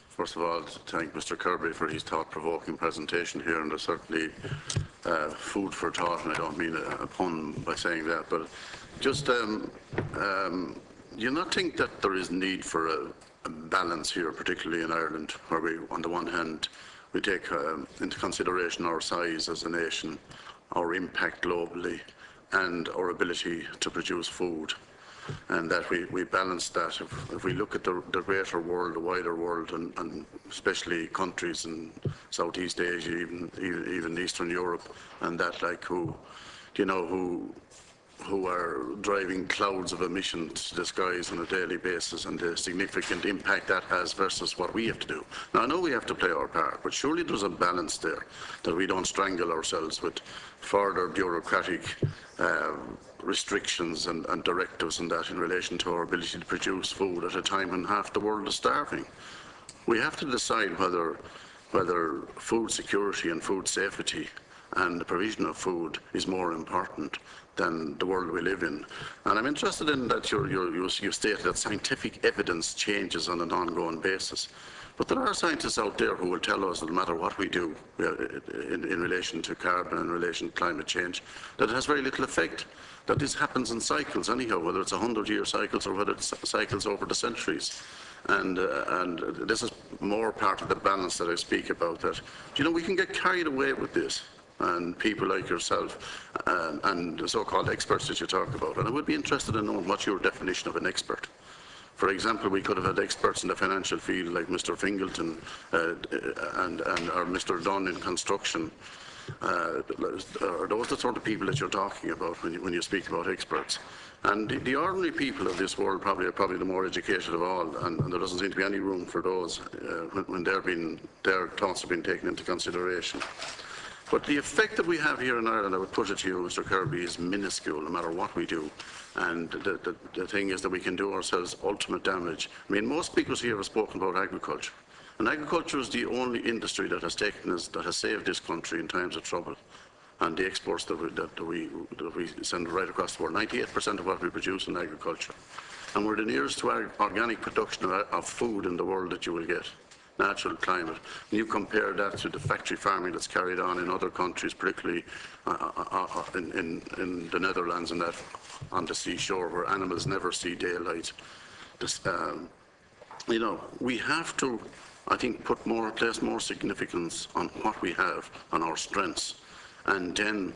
First of all, to thank Mr. Kirby for his thought-provoking presentation here, and there's certainly food for thought, and I don't mean a pun by saying that, but just do you not think that there is need for a balance here, particularly in Ireland, where we, on the one hand, we take into consideration our size as a nation, our impact globally, and our ability to produce food, and that we balance that. If we look at the greater world, the wider world, and especially countries in Southeast Asia, even Eastern Europe, and that, like, who are driving clouds of emissions to the skies on a daily basis, and the significant impact that has versus what we have to do. Now, I know we have to play our part, but surely there's a balance there, that we don't strangle ourselves with further bureaucratic restrictions and directives and that in relation to our ability to produce food at a time when half the world is starving. We have to decide whether food security and food safety and the provision of food is more important than the world we live in. And I'm interested in that you state that scientific evidence changes on an ongoing basis. But there are scientists out there who will tell us that no matter what we do in relation to carbon, in relation to climate change, that it has very little effect, that this happens in cycles anyhow, whether it's 100-year cycles or whether it's cycles over the centuries. And this is more part of the balance that I speak about, that, we can get carried away with this. And people like yourself and the so-called experts that you talk about. And I would be interested in knowing what's your definition of an expert. For example, we could have had experts in the financial field like Mr. Fingleton or Mr. Dunn in construction. Are those the sort of people that you're talking about when you speak about experts? And the ordinary people of this world are probably the more educated of all, and there doesn't seem to be any room for those when their thoughts have been taken into consideration. But the effect that we have here in Ireland, I would put it to you, Mr. Kirby, is minuscule, no matter what we do. And the thing is that we can do ourselves ultimate damage. I mean, most speakers here have spoken about agriculture. And agriculture is the only industry that has saved this country in times of trouble. And the exports that we send right across the world, 98% of what we produce in agriculture. And we're the nearest to organic production of food in the world that you will get. Natural climate. And you compare that to the factory farming that's carried on in other countries, particularly in the Netherlands and that on the seashore where animals never see daylight. We have to, I think, place more significance on what we have, on our strengths, and then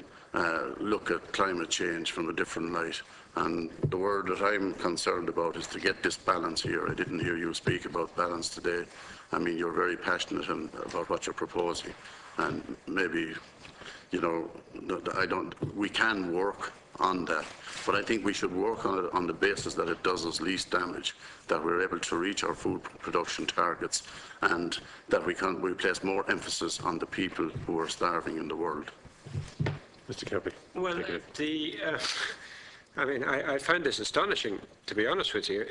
look at climate change from a different light. And the word that I'm concerned about is to get this balance here. I didn't hear you speak about balance today. I mean, you're very passionate about what you're proposing, and maybe, we can work on that, but I think we should work on it on the basis that it does us least damage, that we're able to reach our food production targets, and that we place more emphasis on the people who are starving in the world. Mr. Kirby. Well, I find this astonishing, to be honest with you.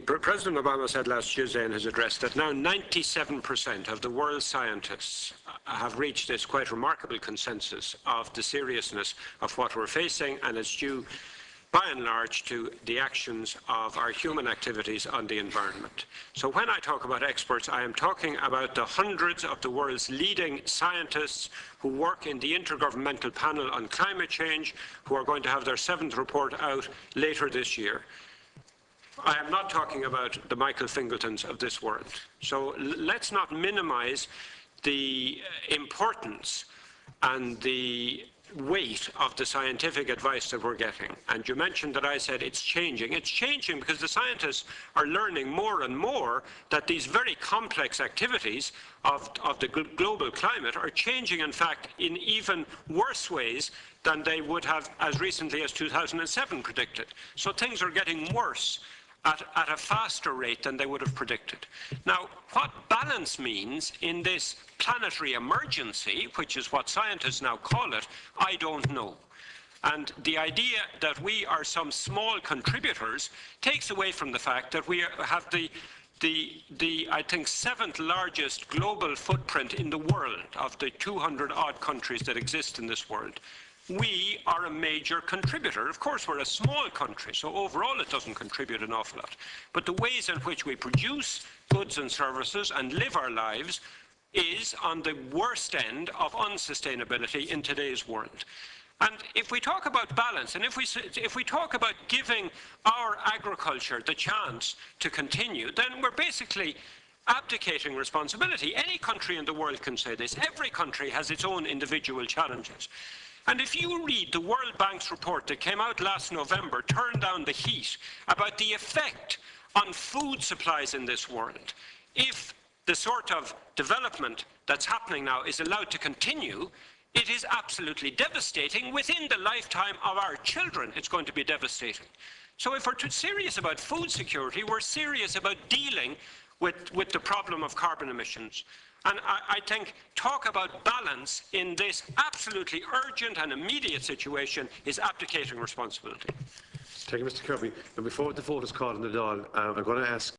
President Obama said last Tuesday in his address that now 97% of the world's scientists have reached this quite remarkable consensus of the seriousness of what we're facing, and it's due by and large to the actions of our human activities on the environment. So when I talk about experts, I am talking about the hundreds of the world's leading scientists who work in the Intergovernmental Panel on Climate Change, who are going to have their 7th report out later this year. I am not talking about the Michael Fingletons of this world. So let's not minimize the importance and the weight of the scientific advice that we're getting. And you mentioned that I said it's changing. It's changing because the scientists are learning more and more that these very complex activities of the global climate are changing, in fact, in even worse ways than they would have as recently as 2007 predicted. So things are getting worse at a faster rate than they would have predicted. Now, what balance means in this planetary emergency, which is what scientists now call it, I don't know. And the idea that we are some small contributors takes away from the fact that we have the I think 7th largest global footprint in the world of the 200-odd countries that exist in this world. we are a major contributor. Of course, we're a small country, so overall it doesn't contribute an awful lot. But the ways in which we produce goods and services and live our lives is on the worst end of unsustainability in today's world. And if we talk about balance, and if we talk about giving our agriculture the chance to continue, then we're basically abdicating responsibility. Any country in the world can say this. Every country has its own individual challenges. And if you read the World Bank's report that came out last November, Turn Down the Heat, about the effect on food supplies in this world, if the sort of development that's happening now is allowed to continue, it is absolutely devastating. Within the lifetime of our children, it's going to be devastating. So if we're serious about food security, we're serious about dealing with the problem of carbon emissions. And I think talk about balance in this absolutely urgent and immediate situation is abdicating responsibility. Thank you, Mr. Kirby. And before the vote is called on the Dáil, I'm going to ask